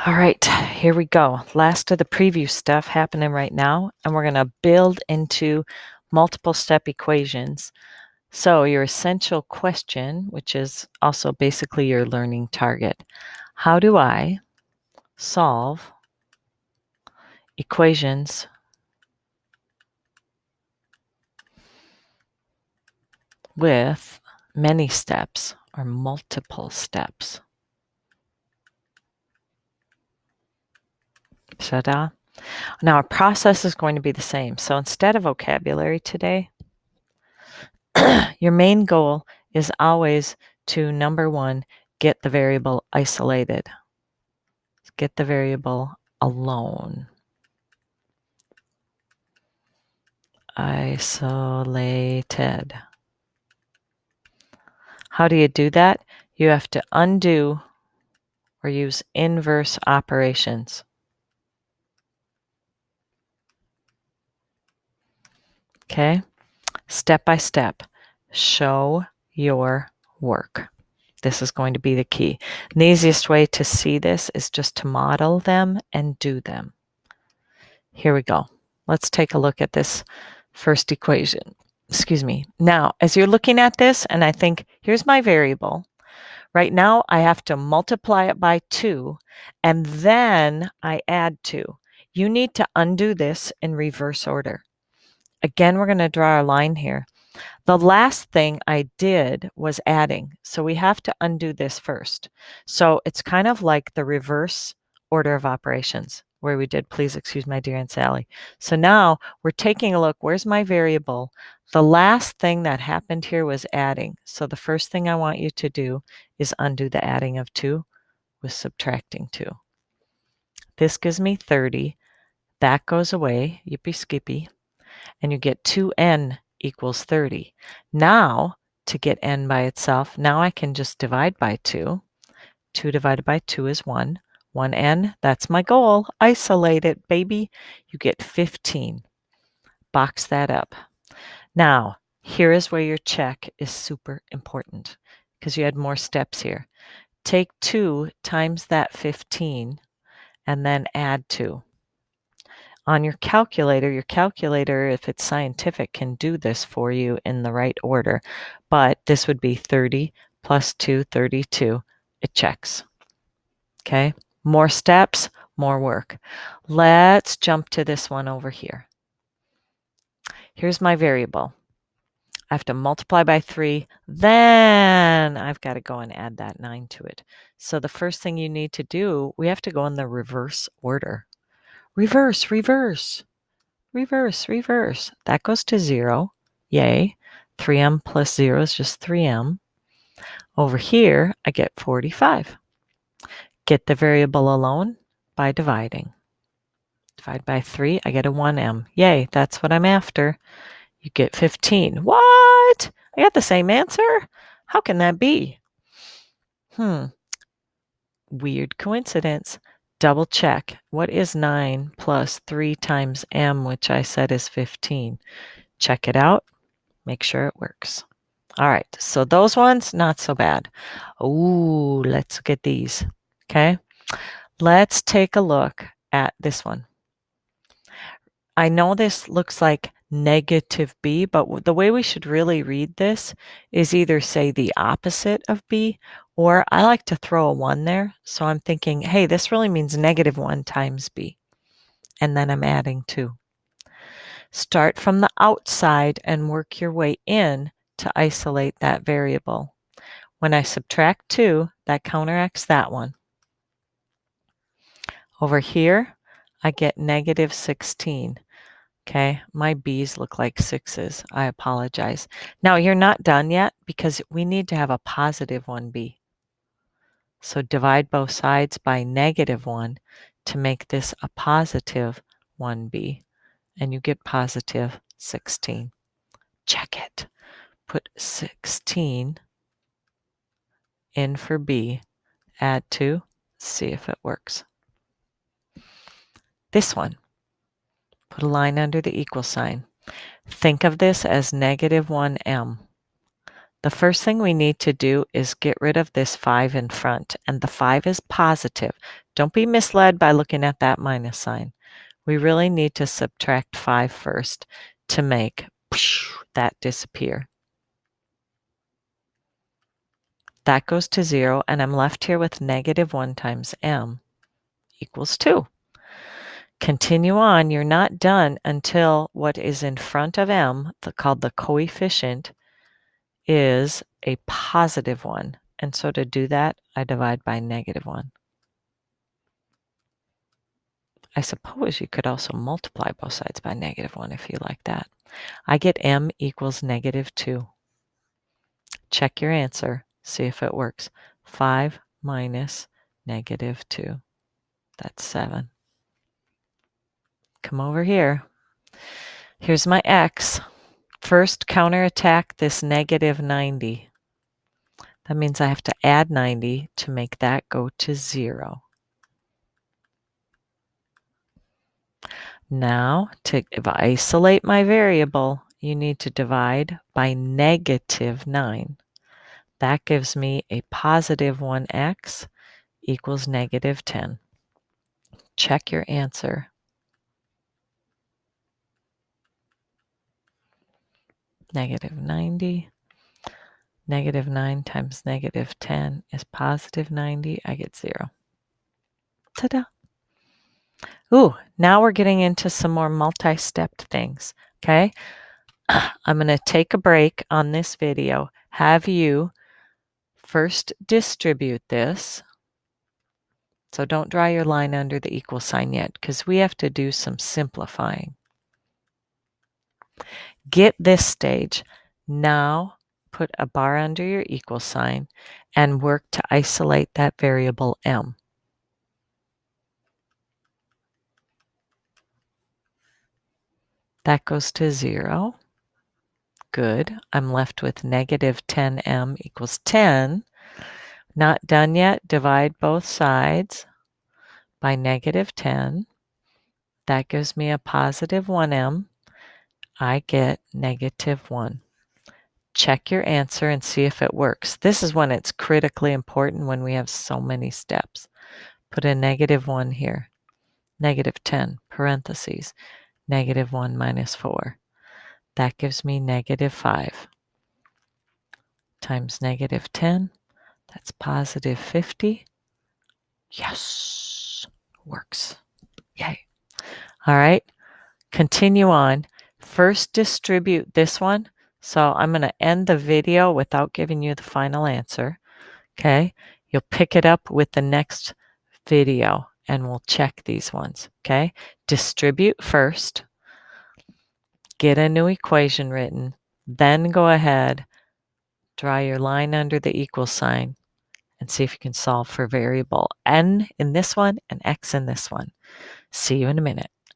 All right, here we go. Last of the preview stuff happening right now, and we're going to build into multiple step equations. So your essential question, which is also basically your learning target, how do I solve equations with many steps or multiple steps? Ta-da. Now, our process is going to be the same. So instead of vocabulary today, your main goal is always to, number one, get the variable isolated. Get the variable alone. Isolated. How do you do that? You have to undo or use inverse operations. Okay? Step by step. Show your work. This is going to be the key. And the easiest way to see this is just to model them and do them. Here we go. Let's take a look at this first equation. Excuse me. Now, as you're looking at this, and I think, here's my variable. Right now, I have to multiply it by 2, and then I add 2. You need to undo this in reverse order. Again, we're going to draw a line here. The last thing I did was adding, so we have to undo this first. So it's kind of like the reverse order of operations, where we did please excuse my dear Aunt Sally. So now we're taking a look, where's my variable? The last thing that happened here was adding. So the first thing I want you to do is undo the adding of 2 with subtracting 2. This gives me 30. That goes away, yippee skippy, and you get 2n equals 30. Now, to get n by itself, now I can just divide by 2. 2 divided by 2 is 1. 1n, that's my goal. Isolate it, baby. You get 15. Box that up. Now, here is where your check is super important because you had more steps here. Take 2 times that 15 and then add 2. On your calculator, if it's scientific, can do this for you in the right order. But this would be 30 plus 2, 32. It checks. Okay? More steps, more work. Let's jump to this one over here. Here's my variable. I have to multiply by 3. Then I've got to go and add that 9 to it. So the first thing you need to do, we have to go in the reverse order. Reverse, reverse. Reverse, reverse. That goes to 0. Yay. 3m plus 0 is just 3m. Over here, I get 45. Get the variable alone by dividing. Divide by 3, I get a 1m. Yay, that's what I'm after. You get 15. What? I got the same answer? How can that be? Weird coincidence. Double check. What is 9 plus 3 times m, which I said is 15? Check it out. Make sure it works. All right, so those ones, not so bad. Ooh, let's look at these. Okay, let's take a look at this one. I know this looks like negative b, but the way we should really read this is either say the opposite of b, or I like to throw a 1 there. So I'm thinking, hey, this really means negative 1 times b. And then I'm adding 2. Start from the outside and work your way in to isolate that variable. When I subtract 2, that counteracts that one. Over here, I get negative 16. Okay, my b's look like 6's. I apologize. Now, you're not done yet because we need to have a positive 1b. So divide both sides by negative 1 to make this a positive 1b. And you get positive 16. Check it. Put 16 in for b. Add 2. See if it works. This one. Put a line under the equal sign. Think of this as negative 1m. The first thing we need to do is get rid of this 5 in front, and the 5 is positive. Don't be misled by looking at that minus sign. We really need to subtract 5 first to make that disappear. That goes to 0, and I'm left here with negative 1 times m equals 2. Continue on. You're not done until what is in front of m, called the coefficient, is a positive 1. And so to do that, I divide by negative 1. I suppose you could also multiply both sides by negative 1 if you like that. I get m equals negative 2. Check your answer. See if it works. 5 minus negative 2. That's 7. Come over here. Here's my x. First, counterattack this negative 90. That means I have to add 90 to make that go to 0. Now, to isolate my variable, you need to divide by negative 9. That gives me a positive 1x equals negative 10. Check your answer. Negative 90. Negative 9 times negative 10 is positive 90. I get 0. Ta-da! Ooh, now we're getting into some more multi-stepped things, okay? I'm going to take a break on this video, have you first distribute this. So don't draw your line under the equal sign yet, because we have to do some simplifying. Get this stage. Now put a bar under your equal sign and work to isolate that variable m. That goes to 0. Good. I'm left with negative 10m equals 10. Not done yet. Divide both sides by negative 10. That gives me a positive 1m. I get negative 1. Check your answer and see if it works. This is when it's critically important, when we have so many steps. Put a negative 1 here. Negative 10, parentheses. Negative 1 minus 4. That gives me negative 5. Times negative 10. That's positive 50. Yes! Works. Yay. All right. Continue on. First distribute this one. So I'm going to end the video without giving you the final answer. Okay. You'll pick it up with the next video and we'll check these ones. Okay. Distribute first. Get a new equation written. Then go ahead, draw your line under the equal sign and see if you can solve for variable n in this one and x in this one. See you in a minute.